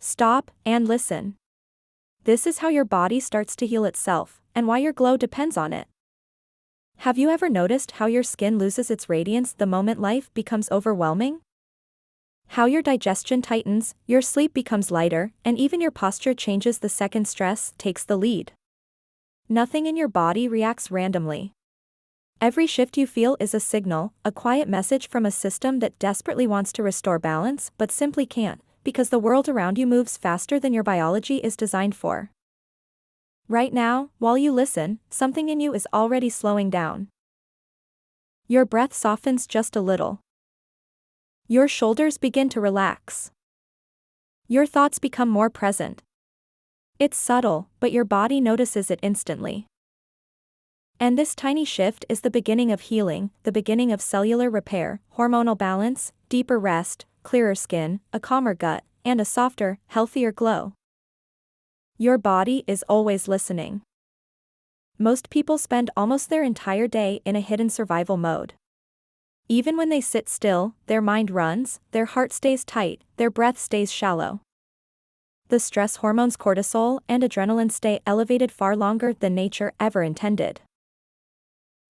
Stop and listen. This is how your body starts to heal itself, and why your glow depends on it. Have you ever noticed how your skin loses its radiance the moment life becomes overwhelming? How your digestion tightens, your sleep becomes lighter, and even your posture changes the second stress takes the lead. Nothing in your body reacts randomly. Every shift you feel is a signal, a quiet message from a system that desperately wants to restore balance but simply can't, because the world around you moves faster than your biology is designed for. Right now, while you listen, something in you is already slowing down. Your breath softens just a little. Your shoulders begin to relax. Your thoughts become more present. It's subtle, but your body notices it instantly. And this tiny shift is the beginning of healing, the beginning of cellular repair, hormonal balance, deeper rest, clearer skin, a calmer gut, and a softer, healthier glow. Your body is always listening. Most people spend almost their entire day in a hidden survival mode. Even when they sit still, their mind runs, their heart stays tight, their breath stays shallow. The stress hormones cortisol and adrenaline stay elevated far longer than nature ever intended.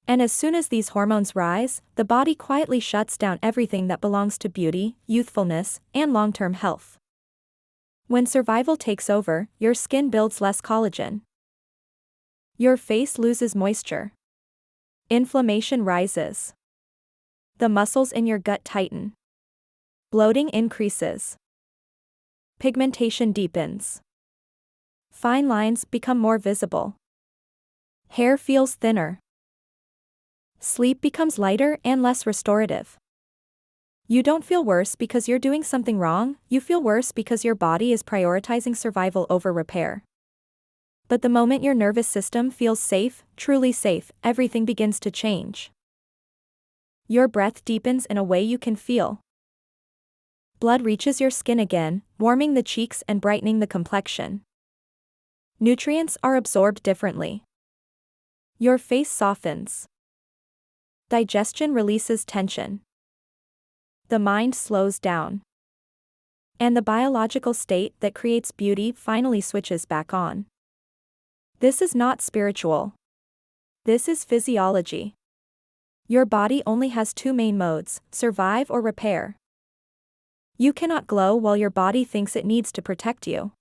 And as soon as these hormones rise, the body quietly shuts down everything that belongs to beauty, youthfulness, and long-term health. When survival takes over, your skin builds less collagen. Your face loses moisture. Inflammation rises. The muscles in your gut tighten. Bloating increases. Pigmentation deepens. Fine lines become more visible. Hair feels thinner. Sleep becomes lighter and less restorative. You don't feel worse because you're doing something wrong, you feel worse because your body is prioritizing survival over repair. But the moment your nervous system feels safe, truly safe, everything begins to change. Your breath deepens in a way you can feel. Blood reaches your skin again, warming the cheeks and brightening the complexion. Nutrients are absorbed differently. Your face softens. Digestion releases tension. The mind slows down. And the biological state that creates beauty finally switches back on. This is not spiritual. This is physiology. Your body only has two main modes: survive or repair. You cannot glow while your body thinks it needs to protect you.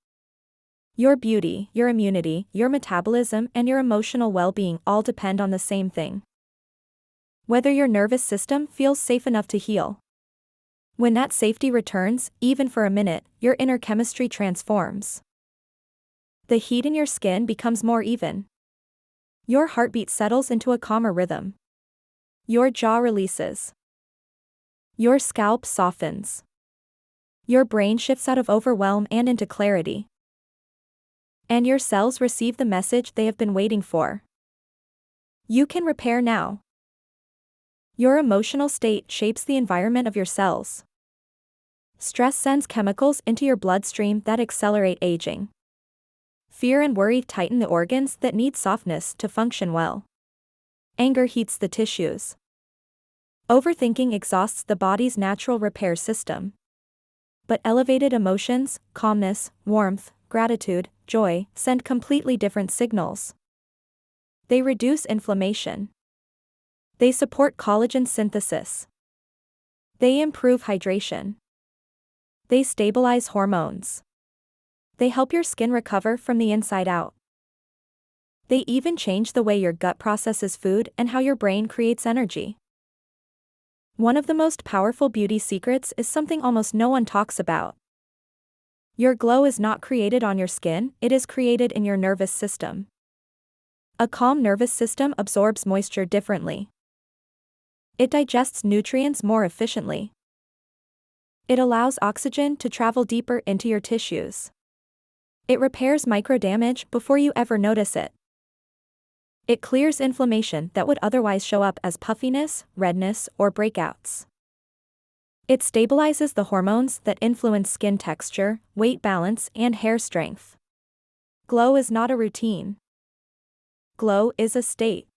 Your beauty, your immunity, your metabolism, and your emotional well-being all depend on the same thing: whether your nervous system feels safe enough to heal. When that safety returns, even for a minute, your inner chemistry transforms. The heat in your skin becomes more even. Your heartbeat settles into a calmer rhythm. Your jaw releases. Your scalp softens. Your brain shifts out of overwhelm and into clarity. And your cells receive the message they have been waiting for. You can repair now. Your emotional state shapes the environment of your cells. Stress sends chemicals into your bloodstream that accelerate aging. Fear and worry tighten the organs that need softness to function well. Anger heats the tissues. Overthinking exhausts the body's natural repair system. But elevated emotions, calmness, warmth, gratitude, joy, send completely different signals. They reduce inflammation. They support collagen synthesis. They improve hydration. They stabilize hormones. They help your skin recover from the inside out. They even change the way your gut processes food and how your brain creates energy. One of the most powerful beauty secrets is something almost no one talks about. Your glow is not created on your skin, it is created in your nervous system. A calm nervous system absorbs moisture differently. It digests nutrients more efficiently. It allows oxygen to travel deeper into your tissues. It repairs micro-damage before you ever notice it. It clears inflammation that would otherwise show up as puffiness, redness, or breakouts. It stabilizes the hormones that influence skin texture, weight balance, and hair strength. Glow is not a routine. Glow is a state.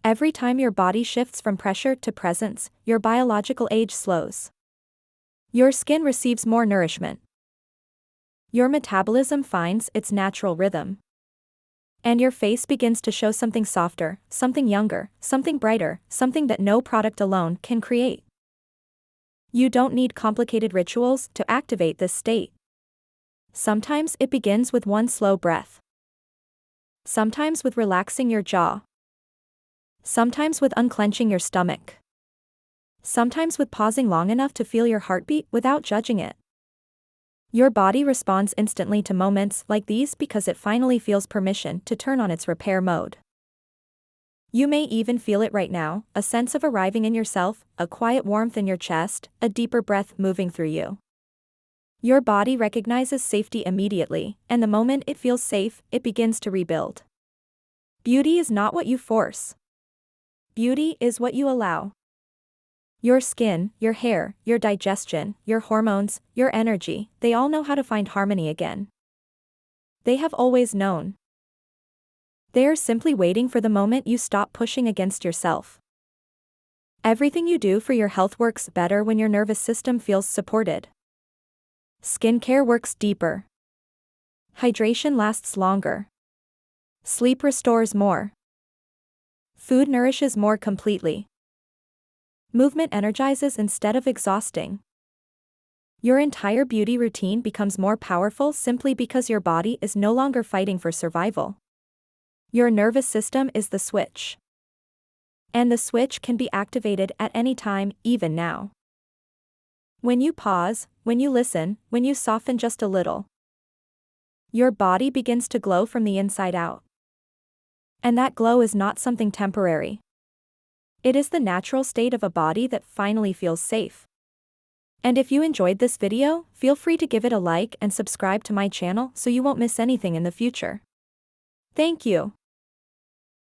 Every time your body shifts from pressure to presence, your biological age slows. Your skin receives more nourishment. Your metabolism finds its natural rhythm. And your face begins to show something softer, something younger, something brighter, something that no product alone can create. You don't need complicated rituals to activate this state. Sometimes it begins with one slow breath. Sometimes with relaxing your jaw. Sometimes with unclenching your stomach. Sometimes with pausing long enough to feel your heartbeat without judging it. Your body responds instantly to moments like these because it finally feels permission to turn on its repair mode. You may even feel it right now, a sense of arriving in yourself, a quiet warmth in your chest, a deeper breath moving through you. Your body recognizes safety immediately, and the moment it feels safe, it begins to rebuild. Beauty is not what you force. Beauty is what you allow. Your skin, your hair, your digestion, your hormones, your energy, they all know how to find harmony again. They have always known. They are simply waiting for the moment you stop pushing against yourself. Everything you do for your health works better when your nervous system feels supported. Skincare works deeper. Hydration lasts longer. Sleep restores more. Food nourishes more completely. Movement energizes instead of exhausting. Your entire beauty routine becomes more powerful simply because your body is no longer fighting for survival. Your nervous system is the switch. And the switch can be activated at any time, even now. When you pause, when you listen, when you soften just a little, your body begins to glow from the inside out. And that glow is not something temporary. It is the natural state of a body that finally feels safe. And if you enjoyed this video, feel free to give it a like and subscribe to my channel so you won't miss anything in the future. Thank you.